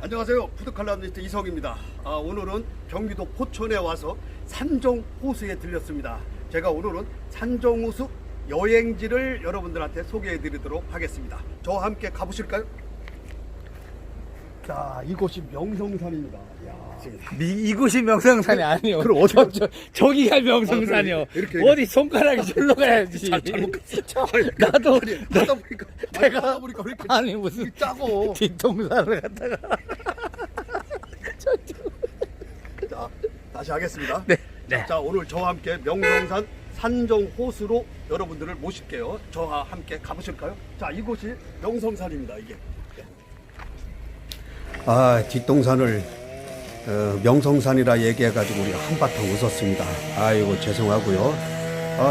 안녕하세요. 푸드칼럼니스트 이성입니다. 오늘은 경기도 포천에 와서 산정호수에 들렸습니다. 제가 오늘은 산정호수 여행지를 여러분들한테 소개해 드리도록 하겠습니다. 저와 함께 가보실까요? 자, 이곳이 명성산입니다. 이곳이 명성산이 아니요. 그럼 어디 저기가 명성산이요. 이렇게. 어디 손가락이 절로 가야지. 잘못 갔어. 나도 가다 보니까 내가- 가다 보니까 왜 이렇게 아니 무슨 짜고. 뒷동산을 갔다가 자, 다시 하겠습니다. 네, 네. 자, 오늘 저와 함께 명성산 산정호수로 여러분들을 모실게요. 저와 함께 가보실까요? 자, 이곳이 명성산입니다. 이게. 뒷동산을 명성산이라 얘기해가지고 우리가 한바탕 웃었습니다. 아이고 죄송하고요.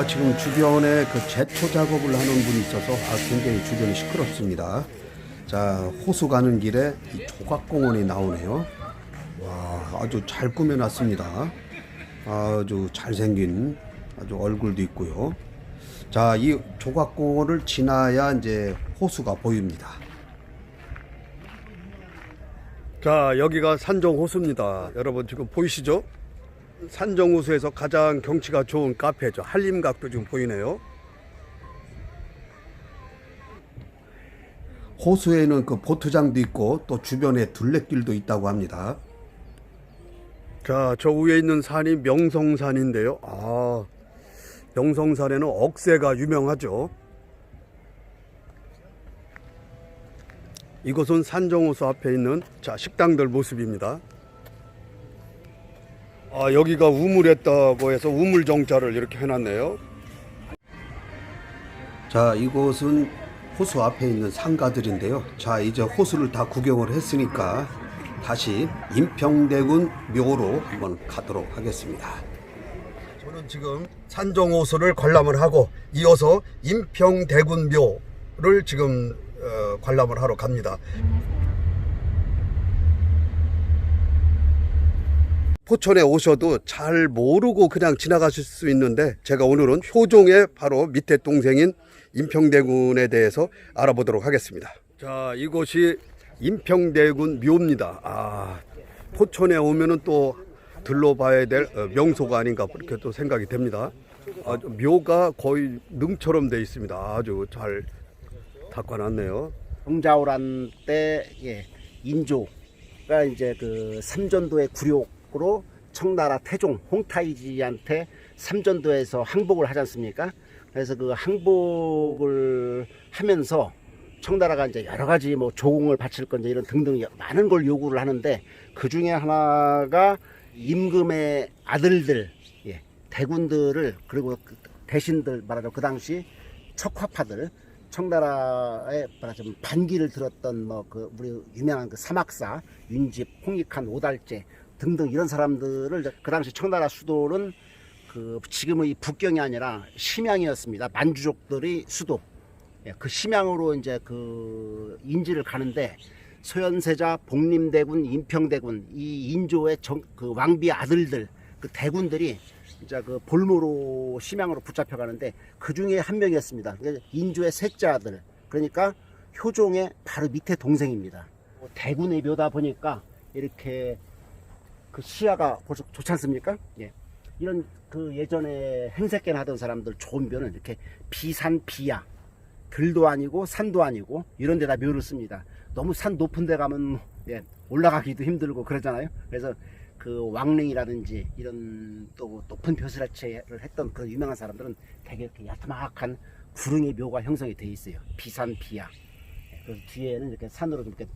지금 주변에 그 제토 작업을 하는 분이 있어서 굉장히 주변이 시끄럽습니다. 자, 호수 가는 길에 이 조각공원이 나오네요. 와, 아주 잘 꾸며놨습니다. 아주 잘생긴 아주 얼굴도 있고요. 자, 이 조각공원을 지나야 이제 호수가 보입니다. 자, 여기가 산정호수입니다. 여러분 지금 보이시죠? 산정호수에서 가장 경치가 좋은 카페죠. 한림각도 지금 보이네요. 호수에는 그 보트장도 있고 또 주변에 둘레길도 있다고 합니다. 자, 저 위에 있는 산이 명성산인데요. 명성산에는 억새가 유명하죠. 이곳은 산정호수 앞에 있는 식당들 모습입니다. 여기가 우물했다고 해서 우물 정자를 이렇게 해놨네요. 자, 이곳은 호수 앞에 있는 상가들인데요. 자, 이제 호수를 다 구경을 했으니까 다시 인평대군 묘로 한번 가도록 하겠습니다. 저는 지금 산정호수를 관람을 하고 이어서 인평대군 묘를 지금 관람을 하러 갑니다. 포천에 오셔도 잘 모르고 그냥 지나가실 수 있는데 제가 오늘은 효종의 바로 밑에 동생인 인평대군에 대해서 알아보도록 하겠습니다. 자, 이곳이 인평대군 묘입니다. 포천에 오면은 또 들러봐야 될 명소가 아닌가 그렇게 또 생각이 됩니다. 묘가 거의 능처럼 되어 있습니다. 아주 잘 닦아놨네요. 정자오란 때 인조가 이제 그 삼전도의 굴욕으로 청나라 태종 홍타이지한테 삼전도에서 항복을 하지 않습니까? 그래서 그 항복을 하면서 청나라가 이제 여러 가지 뭐 조공을 바칠 건지 이런 등등 많은 걸 요구를 하는데 그 중에 하나가 임금의 아들들, 대군들을 그리고 대신들 말하자면 그 당시 척화파들 청나라에 말하자면 반기를 들었던 뭐 그 우리 유명한 그 사막사 윤집, 홍익한, 오달제 등등 이런 사람들을 그 당시 청나라 수도는 그 지금의 북경이 아니라 심양이었습니다. 만주족들이 수도. 그 심양으로 이제 그 인지를 가는데 소현세자, 복림대군, 인평대군 이 인조의 그 왕비의 아들들 그 대군들이 이제 그 볼모로 심양으로 붙잡혀 가는데 그 중에 한 명이었습니다. 인조의 셋째 아들, 그러니까 효종의 바로 밑에 동생입니다. 대군의 묘다 보니까 이렇게 그 시야가 벌써 좋지 않습니까? 이런 그 예전에 행색계나 하던 사람들 좋은 묘는 이렇게 비산 비야, 들도 아니고 산도 아니고 이런 데다 묘를 씁니다. 너무 산 높은 데 가면 올라가기도 힘들고 그러잖아요. 그래서 그 왕릉이라든지 이런 또 높은 벼슬아치를 했던 그런 유명한 사람들은 되게 이렇게 야트막한 구릉의 묘가 형성이 돼 있어요. 비산 비야. 그래서 뒤에는 이렇게 산으로 이렇게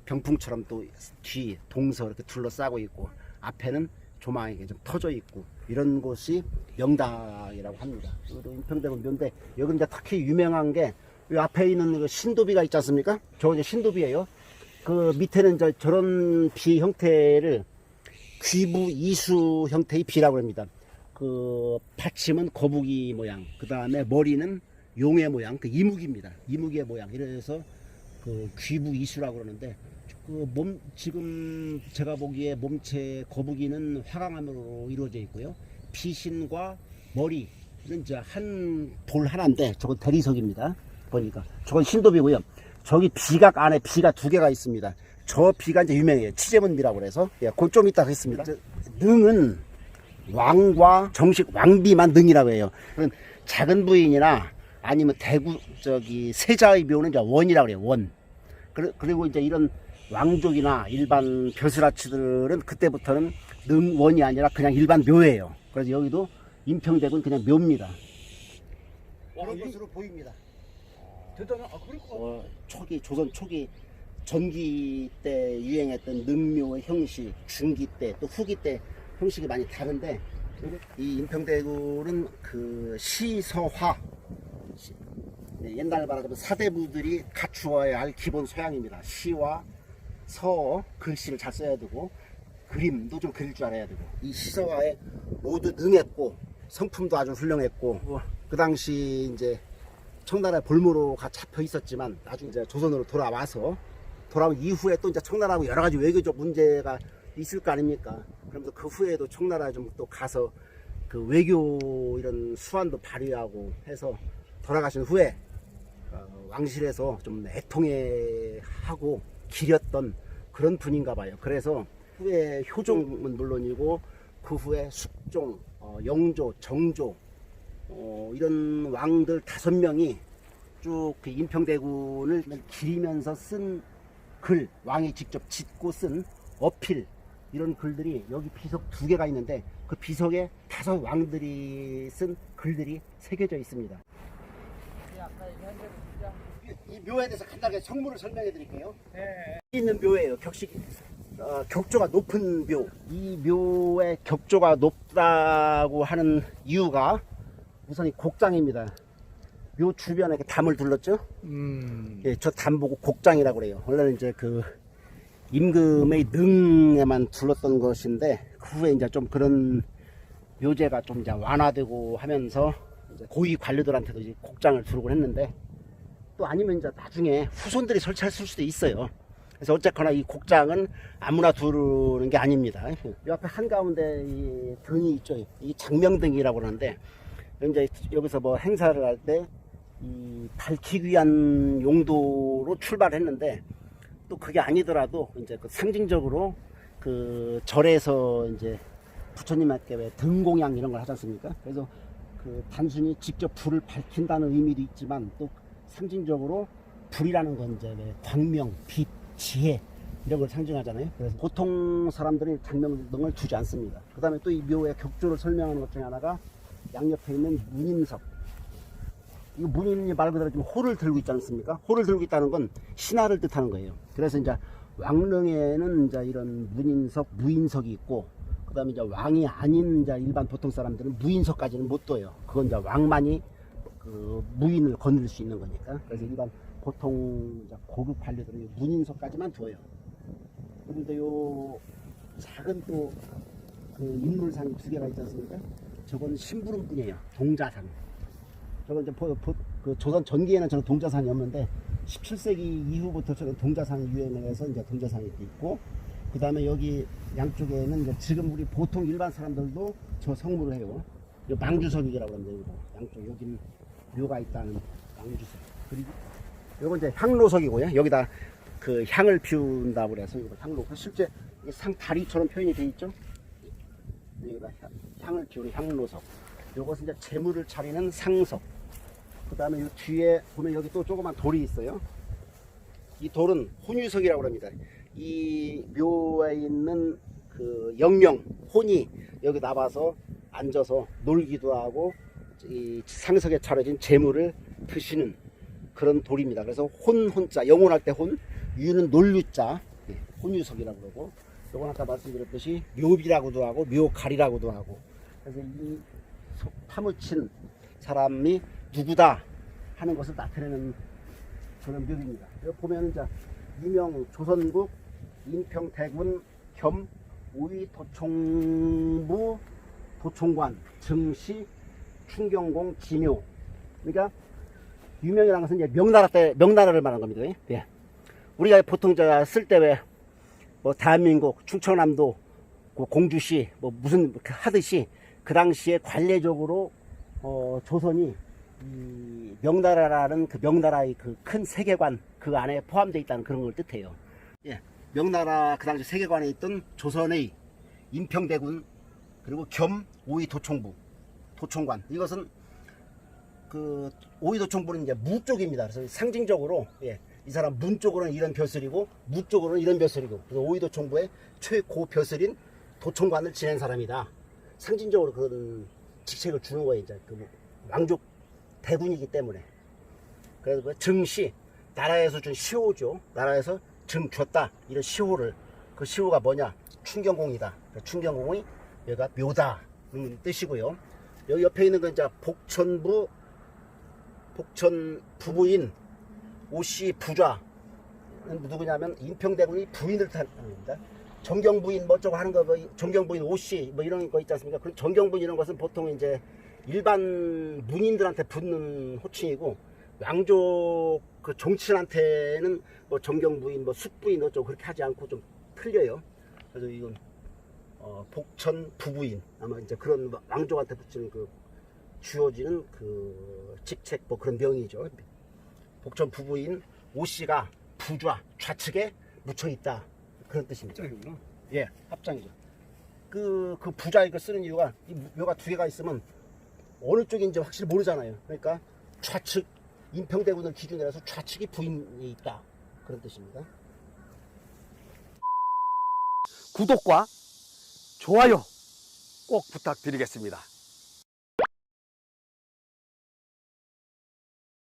병풍처럼 또 뒤 동서 이렇게 둘러싸고 있고 앞에는 조망이 좀 터져 있고 이런 곳이 명당이라고 합니다. 이것도 인평대군 묘인데 여기 이제 특히 유명한 게 이 앞에 있는 그 신도비가 있지 않습니까? 저거 이제 신도비예요. 그 밑에는 이제 저런 비 형태를 귀부 이수 형태의 비라고 합니다. 그 받침은 거북이 모양, 그 다음에 머리는 용의 모양, 그 이무기입니다. 이무기의 모양. 이래서 그 귀부 이수라고 그러는데 그 지금 제가 보기에 몸체 거북이는 화강암으로 이루어져 있고요. 비신과 머리는 이제 한 돌 하나인데 저건 대리석입니다. 보니까 저건 신도비고요. 저기 비각 안에 비가 두 개가 있습니다. 저 비가 이제 유명해요. 치제문비라고 그래서. 예, 그건 좀 이따 하겠습니다. 능은 왕과 정식 왕비만 능이라고 해요. 그런 작은 부인이나 아니면 대구 세자의 묘는 이제 원이라고 그래요. 원. 그리고 이제 이런 왕족이나 일반 벼슬아치들은 그때부터는 능원이 아니라 그냥 일반 묘예요. 그래서 여기도 인평대군 그냥 묘입니다. 그런 것으로 보입니다. 대단한, 그럴 초기 조선 초기 전기 때 유행했던 능묘의 형식, 중기 때 또 후기 때 형식이 많이 다른데 이 인평대군은 그 시서화 옛날 말하자면 사대부들이 갖추어야 할 기본 소양입니다. 시와 서 글씨를 잘 써야 되고 그림도 좀 그릴 줄 알아야 되고 이 시서화에 모두 능했고 성품도 아주 훌륭했고 그 당시 이제 청나라 볼모로가 잡혀 있었지만 나중에 이제 조선으로 돌아온 이후에 또 이제 청나라하고 여러 가지 외교적 문제가 있을 거 아닙니까? 그러면서 그 후에도 청나라 좀 또 가서 그 외교 이런 수완도 발휘하고 해서 돌아가신 후에 왕실에서 좀 애통해하고 기렸던 그런 분인가 봐요. 그래서 후에 효종은 물론이고 그 후에 숙종, 영조, 정조 이런 왕들 5명이 쭉 그 인평대군을 기리면서 쓴 글, 왕이 직접 짓고 쓴 어필 이런 글들이 여기 비석 2개가 있는데 그 비석에 5 왕들이 쓴 글들이 새겨져 있습니다. 이 묘에 대해서 간단하게 성물을 설명해 드릴게요. 있는 묘예요. 격조가 높은 묘. 이 묘의 격조가 높다고 하는 이유가 우선 이 곡장입니다. 묘 주변에 이렇게 담을 둘렀죠? 예, 저 담 보고 곡장이라고 그래요. 원래는 이제 그 임금의 능에만 둘렀던 것인데 그 후에 이제 좀 그런 묘제가 좀 이제 완화되고 하면서 이제 고위 관료들한테도 이제 곡장을 두르곤 했는데 또 아니면 이제 나중에 후손들이 설치했을 수도 있어요. 그래서 어쨌거나 이 곡장은 아무나 두르는 게 아닙니다. 이 앞에 한가운데 이 등이 있죠. 이 장명등이라고 하는데 이제 여기서 뭐 행사를 할 때 이 밝히기 위한 용도로 출발했는데 또 그게 아니더라도 이제 그 상징적으로 그 절에서 이제 부처님께 왜 등공양 이런 걸 하지 않습니까? 그래서 그 단순히 직접 불을 밝힌다는 의미도 있지만 또 상징적으로 불이라는 건 이제 왜 광명, 빛, 지혜 이런 걸 상징하잖아요. 그래서 보통 사람들이 장명등을 두지 않습니다. 그 다음에 또 이 묘의 격조를 설명하는 것 중에 하나가 양옆에 있는 문인석. 이 문인이 말 그대로 지금 호를 들고 있지 않습니까? 호를 들고 있다는 건 신하를 뜻하는 거예요. 그래서 이제 왕릉에는 이제 이런 문인석, 무인석이 있고, 그 다음에 이제 왕이 아닌 이제 일반 보통 사람들은 무인석까지는 못 둬요. 그건 이제 왕만이 그 무인을 거느릴 수 있는 거니까. 그래서 일반 보통 이제 고급 관료들은 문인석까지만 둬요. 그런데 요 작은 또 그 인물상이 2개가 있지 않습니까? 저건 심부름꾼이에요. 동자상. 저건 이제 그 조선 전기에는 저는 동자상이 없는데 17세기 이후부터 저는 동자상이 유행해서 이제 동자상이 있고, 그 다음에 여기 양쪽에는 이제 지금 우리 보통 일반 사람들도 저 성물을 해요. 이 망주석이라고 합니다. 양쪽 여기는 묘가 있다는 망주석. 그리고 요건 이제 향로석이고요. 여기다 그 향을 피운다고 그래서 이거 향로. 실제 상 다리처럼 표현이 돼 있죠. 여기다 향을 피우는 향로석. 요것은 이제 재물을 차리는 상석. 그 다음에 이 뒤에 보면 여기 또 조그만 돌이 있어요. 이 돌은 혼유석이라고 합니다. 이 묘에 있는 그 영령, 혼이 여기 나와서 앉아서 놀기도 하고 이 상석에 차려진 재물을 드시는 그런 돌입니다. 그래서 혼자, 영혼할 때 혼, 유는 놀유자, 혼유석이라고 그러고, 요건 아까 말씀드렸듯이 묘비라고도 하고 묘갈이라고도 하고, 그래서 이 속 파묻힌 사람이 누구다 하는 것을 나타내는 그런 묘비입니다. 여기 보면 이제 유명 조선국 인평대군 겸 우위도총부 도총관 증시 충경공 지묘. 그러니까 유명이라는 것은 이제 명나라를 말하는 겁니다. 예. 우리가 보통 쓸 때 왜 뭐 대한민국 충청남도 공주시 뭐 무슨 하듯이 그 당시에 관례적으로 조선이 이 명나라라는 그 명나라의 그 큰 세계관 그 안에 포함되어 있다는 그런 걸 뜻해요. 예. 명나라 그 당시 세계관에 있던 조선의 인평대군 그리고 겸 오이도총부 도총관, 이것은 그 오이도총부는 이제 무 쪽입니다. 그래서 상징적으로 예, 이 사람 문 쪽으로는 이런 벼슬이고 무 쪽으로는 이런 벼슬이고, 그래서 오이도총부의 최고 벼슬인 도총관을 지낸 사람이다. 상징적으로 그런 직책을 주는 거예요. 이제 그 왕족 대군이기 때문에. 그래서 뭐 증시, 나라에서 준 시호죠. 나라에서 증 줬다, 이런 시호를, 그 시호가 뭐냐, 충경공이다. 충경공이 여기가 묘다 뜻이고요. 여기 옆에 있는 건 이제 복천 부부인 오씨 부좌, 누구냐면 인평대군이 부인을 탄합니다. 정경부인 뭐 어쩌고 하는 거, 뭐 정경부인 오씨 뭐 이런 거 있지 않습니까? 그 정경부인 이런 것은 보통 이제 일반 문인들한테 붙는 호칭이고, 왕족 그 종친한테는 뭐 정경부인 뭐 숙부인 어쩌고 그렇게 하지 않고 좀 틀려요. 그래서 이건 복천 부부인, 아마 이제 그런 왕족한테 붙이는 그 주어지는 그 직책 뭐 그런 명이죠. 복천 부부인 오씨가 부좌 좌측에 묻혀 있다, 그런 뜻입니다. 합장이구나. 예, 합장이죠. 그 부좌 이거 쓰는 이유가, 이 묘가 두 개가 있으면 어느 쪽인지 확실히 모르잖아요. 그러니까 좌측, 인평대군을 기준으로 해서 좌측이 부인이 있다, 그런 뜻입니다. 구독과 좋아요 꼭 부탁드리겠습니다.